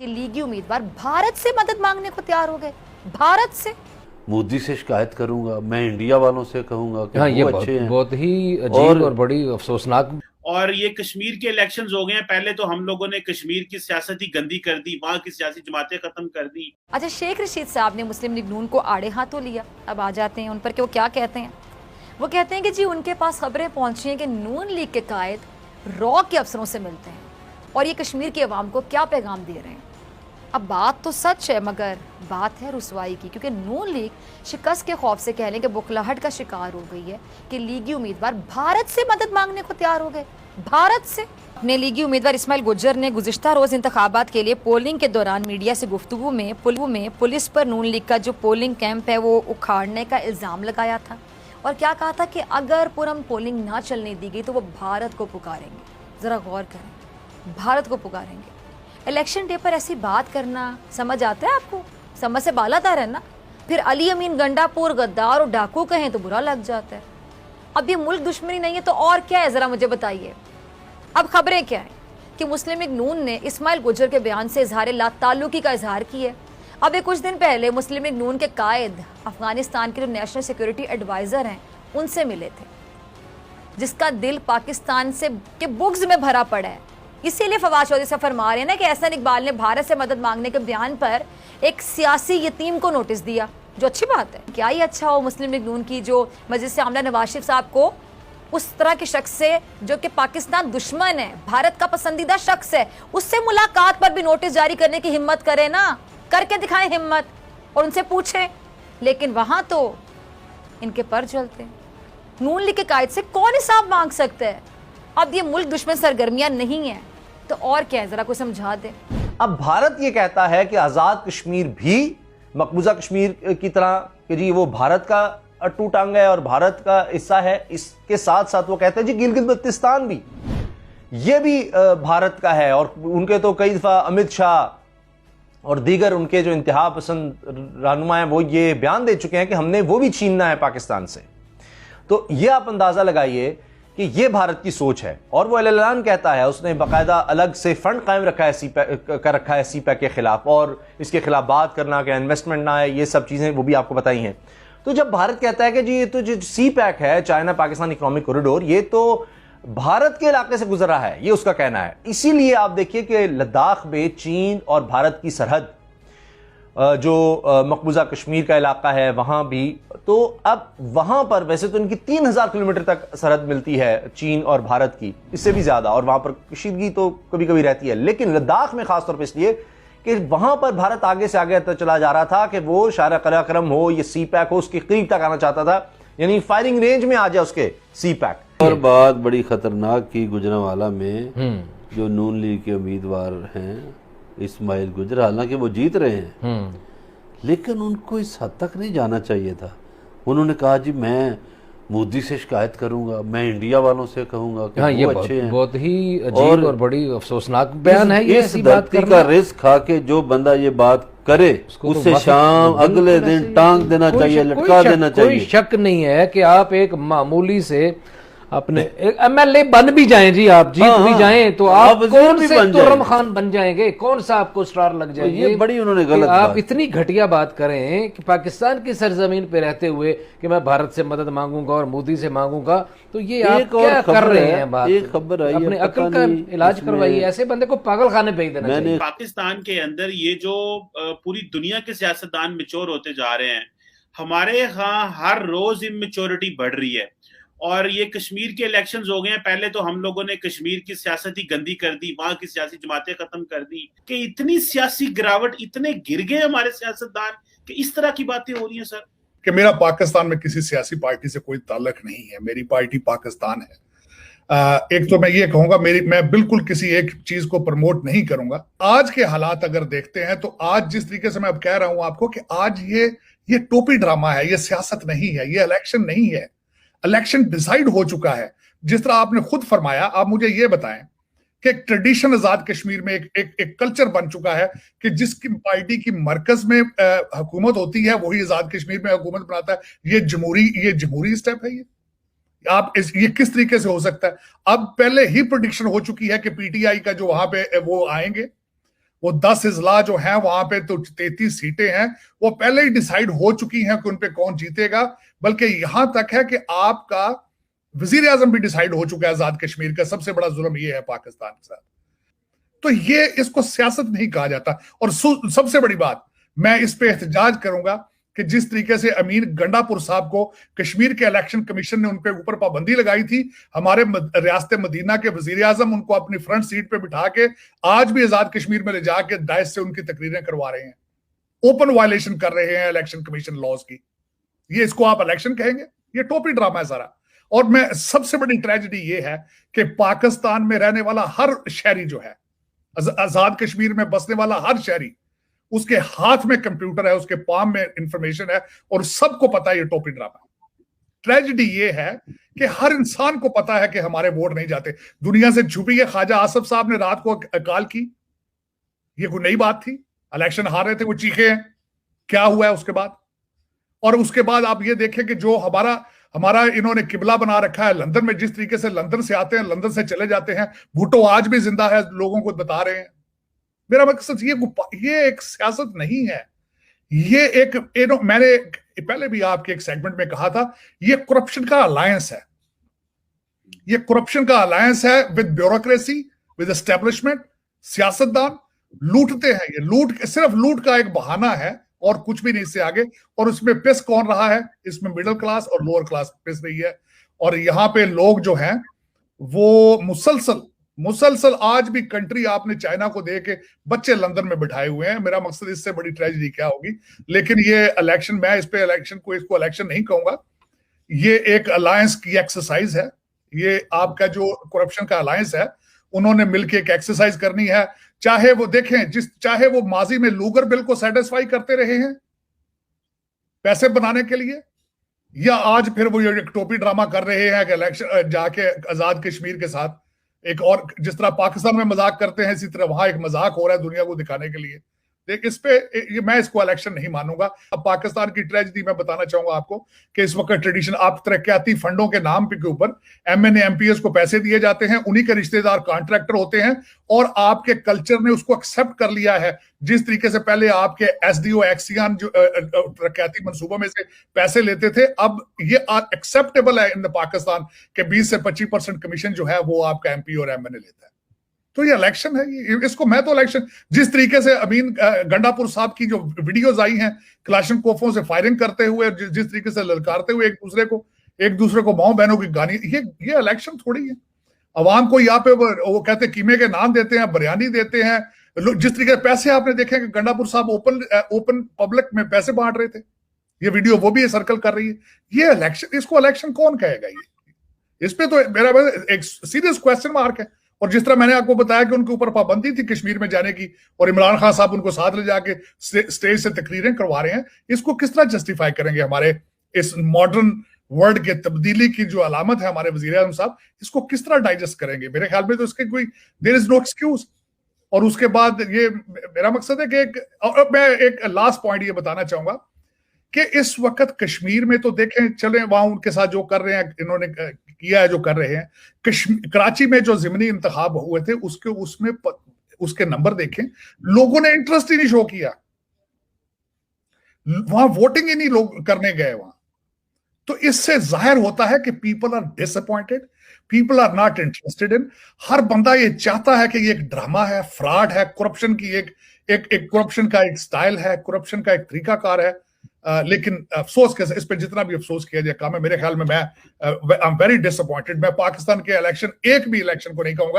कि लीगी उम्मीदवार भारत से मदद मांगने को तैयार हो गए। भारत से मोदी से शिकायत करूंगा, मैं इंडिया वालों से कहूंगा कि हाँ, ये वो अच्छे हैं। बहुत ही अजीब और बड़ी अफसोसनाक। और ये कश्मीर के इलेक्शंस हो गए हैं, पहले तो हम लोगों ने कश्मीर की सियासत ही गंदी कर दी, वहां की सियासी जमातें खत्म कर दी। अच्छा, शेख रशीद साहब ने मुस्लिम लीग नून को आड़े हाथों लिया। अब आ जाते हैं उन पर कि वो क्या कहते हैं। वो कहते हैं कि जी उनके पास खबरें पहुंची हैं कि नून लीग के कायद रॉ के अफसरों से मिलते हैं और ये कश्मीर की आवाम को क्या पैगाम दे रहे हैं। अब बात तो सच है मगर बात है रुसवाई की, क्योंकि नून लीग शिकस्त के खौफ से कह लें कि बुखलाहट का शिकार हो गई है कि लीगी उम्मीदवार भारत से मदद मांगने को तैयार हो गए। भारत से अपने लीगी उम्मीदवार इस्माइल गुज्जर ने गुज़िश्ता रोज़ इंतखाबात के लिए पोलिंग के दौरान मीडिया से गुफ्तगू में पुलिस पर नून लीग का जो पोलिंग कैंप है वो उखाड़ने का इल्ज़ाम लगाया था और क्या कहा था कि अगर पुरअमन पोलिंग ना चलने दी गई तो वो भारत को पुकारेंगे। ज़रा गौर करें, भारत को पुकारेंगे। इलेक्शन डे पर ऐसी बात करना समझ आता है आपको? समझ से बालातर है ना। फिर अली अमीन गंडापुर गद्दार और डाकू कहें तो बुरा लग जाता है। अब ये मुल्क दुश्मनी नहीं है तो और क्या है, ज़रा मुझे बताइए। अब खबरें क्या है कि मुस्लिम लीग नून ने इस्माइल गुज्जर के बयान से इजहार लाताल्लुकी का इजहार किया। अब ये कुछ दिन पहले मुस्लिम लीग नून के कायद अफगानिस्तान के जो नेशनल सिक्योरिटी एडवाइज़र हैं उनसे मिले थे, जिसका दिल पाकिस्तान से के बुग्ज में भरा पड़ा है। इसीलिए फवाद चौधरी से फरमा रहे हैं ना कि एहसन इकबाल ने भारत से मदद मांगने के बयान पर एक सियासी यतीम को नोटिस दिया, जो अच्छी बात है। क्या ही अच्छा हो मुस्लिम लीग नून की जो मजलिस आमला नवाज शरीफ साहब को उस तरह के शख्स से जो कि पाकिस्तान दुश्मन है, भारत का पसंदीदा शख्स है, उससे मुलाकात पर भी नोटिस जारी करने की हिम्मत करे ना, करके दिखाएं हिम्मत और उनसे पूछें। लेकिन वहां तो इनके पर चलते हैं। नून लीग के कायद से कौन हिसाब मांग सकता है? अब ये मुल्क दुश्मन सरगर्मियां नहीं है तो और क्या है, जरा कोई समझा दे। अब भारत ये कहता है कि आजाद कश्मीर भी मकबूजा कश्मीर की तरह कि जी वो भारत का अटूट अंग है और भारत का हिस्सा है। इसके साथ साथ वो कहते हैं जी गिलगित बल्तिस्तान भी ये भी भारत का है। और उनके तो कई दफा अमित शाह और दीगर उनके जो इंतहा पसंद रहनुमा हैं वो ये बयान दे चुके हैं कि हमने वो भी छीनना है पाकिस्तान से। तो ये आप अंदाजा लगाइए कि ये भारत की सोच है। और वो ऐलान कहता है, उसने बाकायदा अलग से फंड कायम रखा है सीपैक के खिलाफ और इसके खिलाफ बात करना कि इन्वेस्टमेंट ना है, ये सब चीजें वो भी आपको बताई हैं। तो जब भारत कहता है कि जी ये तो जो सीपैक है, चाइना पाकिस्तान इकोनॉमिक कॉरिडोर, ये तो भारत के इलाके से गुजर रहा है, ये उसका कहना है। इसीलिए आप देखिए कि लद्दाख में चीन और भारत की सरहद जो मकबूजा कश्मीर का इलाका है वहां भी, तो अब वहां पर वैसे तो इनकी 3000 किलोमीटर तक सरहद मिलती है चीन और भारत की, इससे भी ज्यादा, और वहां पर कशीदगी तो कभी कभी रहती है। लेकिन लद्दाख में खासतौर पर इसलिए कि वहां पर भारत आगे से आगे चला जा रहा था कि वो शारा कराक्रम हो, ये सीपैक हो, उसके करीब तक आना चाहता था, यानी फायरिंग रेंज में आ जाए उसके सीपैक। और बात बड़ी खतरनाक की गुजरांवाला में जो नून लीग के उम्मीदवार हैं इस्माइल गुज्जर, हालांकि वो जीत रहे हैं लेकिन उनको इस हद तक नहीं जाना चाहिए था। उन्होंने कहा जी मैं मोदी से शिकायत करूंगा, मैं इंडिया वालों से कहूंगा कि हाँ, वो अच्छे हैं। बहुत ही अजीब और बड़ी अफसोसनाक बयान है ये। इस धरती का रिस्क खा के जो बंदा ये बात करे उससे शाम अगले दिन टांग देना चाहिए, लटका देना चाहिए। कोई शक नहीं है कि आप एक मामूली से अपने एमएलए बन भी जाएं जी, आप जीत भी जाएं तो आप कौन से तुर्रम खान बन जाएंगे, कौन सा आपको स्टार लग जाएंगे। ये बड़ी उन्होंने गलत आप इतनी घटिया बात करें कि पाकिस्तान की सरजमीन पे रहते हुए कि मैं भारत से मदद मांगूंगा और मोदी से मांगूंगा, तो ये आप क्या कर रहे हैं? बात एक खबर आई, अपने अक्ल का इलाज करवाइए, ऐसे बंदे को पागल खाने भेज देना चाहिए। पाकिस्तान के अंदर ये जो पूरी दुनिया के सियासतदान मैच्योर होते जा रहे हैं, हमारे यहाँ हर रोज इमेच्योरिटी बढ़ रही है। और ये कश्मीर के इलेक्शंस हो गए हैं, पहले तो हम लोगों ने कश्मीर की सियासत ही गंदी कर दी, वहां की सियासी जमातें खत्म कर दी, कि इतनी सियासी गिरावट, इतने गिर गए हमारे सियासतदान कि इस तरह की बातें हो रही हैं सर। कि मेरा पाकिस्तान में किसी सियासी पार्टी से कोई ताल्लुक नहीं है, मेरी पार्टी पाकिस्तान है। एक तो मैं ये कहूंगा मैं बिल्कुल किसी एक चीज को प्रमोट नहीं करूंगा। आज के हालात अगर देखते हैं तो आज जिस तरीके से मैं अब कह रहा हूं आपको कि आज ये टोपी ड्रामा है, ये सियासत नहीं है, ये इलेक्शन नहीं है। इलेक्शन डिसाइड हो चुका है। जिस तरह आपने खुद फरमाया, आप मुझे ये बताएं कि एक ट्रेडिशन आजाद कश्मीर में एक कल्चर बन चुका है कि जिसकी पार्टी की मरकज में हुकूमत होती है वही आजाद कश्मीर में हुकूमत बनाता है। ये जमहूरी स्टेप है। ये किस तरीके से हो सकता है? अब पहले ही प्रेडिक्शन हो चुकी है कि पीटीआई का जो वहां पे वो आएंगे, वो 10 अजला जो हैं वहां पे तो 33 सीटें हैं, वो पहले ही डिसाइड हो चुकी हैं कि उन पे कौन जीतेगा। बल्कि यहां तक है कि आपका वजीर आजम भी डिसाइड हो चुका है आजाद कश्मीर का। सबसे बड़ा जुल्म ये है पाकिस्तान के साथ। तो ये इसको सियासत नहीं कहा जाता। और सबसे बड़ी बात, मैं इस पे एहतजाज करूंगा कि जिस तरीके से अमीन गंडापुर साहब को कश्मीर के इलेक्शन कमीशन ने उनके ऊपर पाबंदी लगाई थी, हमारे रियासत मदीना के वजीर आजम उनको अपनी फ्रंट सीट पे बिठा के आज भी आजाद कश्मीर में ले जाके डायस से उनकी तकरीरें करवा रहे हैं, ओपन वायलेशन कर रहे हैं इलेक्शन कमीशन लॉज की। ये इसको आप इलेक्शन कहेंगे? ये टोपी ड्रामा है सारा। और मैं सबसे बड़ी ट्रेजेडी ये है कि पाकिस्तान में रहने वाला हर शहरी जो है, आजाद कश्मीर में बसने वाला हर शहरी, उसके हाथ में कंप्यूटर है, उसके पाम में इंफॉर्मेशन है और सबको पता है ये टोपी ड्रामा है। ट्रेजेडी ये है कि हर इंसान को पता है कि हमारे वोट नहीं जाते। दुनिया से छुपी है। ख्वाजा आसफ साहब ने रात को कॉल की, ये कोई नई बात थी? इलेक्शन हार रहे थे, वो चीखे हैं। क्या हुआ है उसके बाद? और उसके बाद आप ये देखें कि जो हमारा इन्होंने किबला बना रखा है लंदन में, जिस तरीके से लंदन से आते हैं लंदन से चले जाते हैं। भुट्टो आज भी जिंदा है, लोगों को बता रहे हैं। मेरा मकसद ये एक सियासत नहीं है। ये एक मैंने पहले भी आपके एक सेगमेंट में कहा था, ये करप्शन का अलायंस है। ये करप्शन का अलायंस है विद ब्यूरोक्रेसी, विद एस्टेब्लिशमेंट। सियासतदान लूटते हैं। ये सिर्फ लूट का एक बहाना है और कुछ भी नहीं इससे आगे। और उसमें पिस कौन रहा है? इसमें मिडिल क्लास और लोअर क्लास पिस रही है। और यहाँ पे लोग जो हैं वो मुसलसल आज भी कंट्री आपने चाइना को दे के बच्चे लंदन में बिठाए हुए हैं। मेरा मकसद इससे बड़ी ट्रेजेडी क्या होगी? लेकिन ये इलेक्शन, मैं इस पे इसको इलेक्शन नहीं कहूंगा। ये एक अलायंस की एक्सरसाइज है। ये आपका जो करप्शन का अलायंस है, उन्होंने मिलकर एक एक्सरसाइज करनी है। चाहे वो देखें, चाहे वो माजी में लूगर बिल को सेटिस्फाई करते रहे हैं पैसे बनाने के लिए, या आज फिर वो ये टोपी ड्रामा कर रहे हैं कि इलेक्शन जाके आजाद कश्मीर के साथ एक और, जिस तरह पाकिस्तान में मजाक करते हैं इसी तरह वहां एक मजाक हो रहा है दुनिया को दिखाने के लिए। देख, इस पे मैं इसको इलेक्शन नहीं मानूंगा। अब पाकिस्तान की ट्रेजेडी मैं बताना चाहूंगा आपको कि इस वक्त ट्रेडिशन, आप तरक्याती फंडों के नाम के ऊपर एमएनए एमपीएस को पैसे दिए जाते हैं, उन्हीं के रिश्तेदार कॉन्ट्रैक्टर होते हैं और आपके कल्चर ने उसको एक्सेप्ट कर लिया है। जिस तरीके से पहले आपके एसडीओ एक्सियन जो तरक्याती मंसूबों में से पैसे लेते थे, अब ये एक्सेप्टेबल है इन पाकिस्तान के 20 से 25% कमीशन जो है वो आपका एमपी और एमएनए लेता है। तो ये इलेक्शन है। इसको मैं तो इलेक्शन, जिस तरीके से अमीन गंडापुर साहब की जो वीडियोस आई हैं क्लाशनकोफों से फायरिंग करते हुए, जिस तरीके से ललकारते हुए एक दूसरे को माओ बहनों की गानी, ये इलेक्शन थोड़ी है। अवाम को यहाँ पे वो कहते हैं कीमे के नाम देते हैं, बिरयानी देते हैं। जिस तरीके से पैसे आपने देखे कि गंडापुर साहब ओपन पब्लिक में पैसे बांट रहे थे, ये वीडियो वो भी सर्कल कर रही है। ये इलेक्शन, इसको इलेक्शन कौन कहेगा? ये इस पे तो मेरा एक सीरियस क्वेश्चन मार्क है। और जिस तरह मैंने आपको बताया कि उनके ऊपर पाबंदी थी कश्मीर में जाने की और इमरान खान साहब उनको साथ ले जाके स्टेज से तकरीरें करवा रहे हैं, इसको किस तरह जस्टिफाई करेंगे? हमारे इस मॉडर्न वर्ल्ड के तब्दीली की जो अलामत है हमारे वजीर आज़म साहब, इसको किस तरह डाइजेस्ट करेंगे? मेरे ख्याल में तो इसके कोई देयर इज नो एक्सक्यूज। और उसके बाद ये मेरा मकसद है कि मैं एक लास्ट पॉइंट ये बताना चाहूंगा कि इस वक्त कश्मीर में तो देखें, चले वहां उनके साथ जो कर रहे हैं, इन्होंने किया है जो कर रहे हैं। कराची में जो ज़िमनी इंतखाब हुए थे उसके नंबर देखें, लोगों ने इंटरेस्ट ही नहीं शो किया, वहां वोटिंग ही नहीं लोग करने गए वहां। तो इससे जाहिर होता है कि people are disappointed, people are not interested in. हर बंदा ये चाहता है कि ये एक ड्रामा है, फ्रॉड है, करप्शन की एक करप्शन का एक स्टाइल है, करप्शन का एक तरीकाकार है। लेकिन अफसोस कैसे, इस पर जितना भी अफसोस किया जाए काम है। मेरे ख्याल में मैं आई एम वेरी डिसअपॉइंटेड। मैं पाकिस्तान के इलेक्शन, एक भी इलेक्शन को नहीं कहूंगा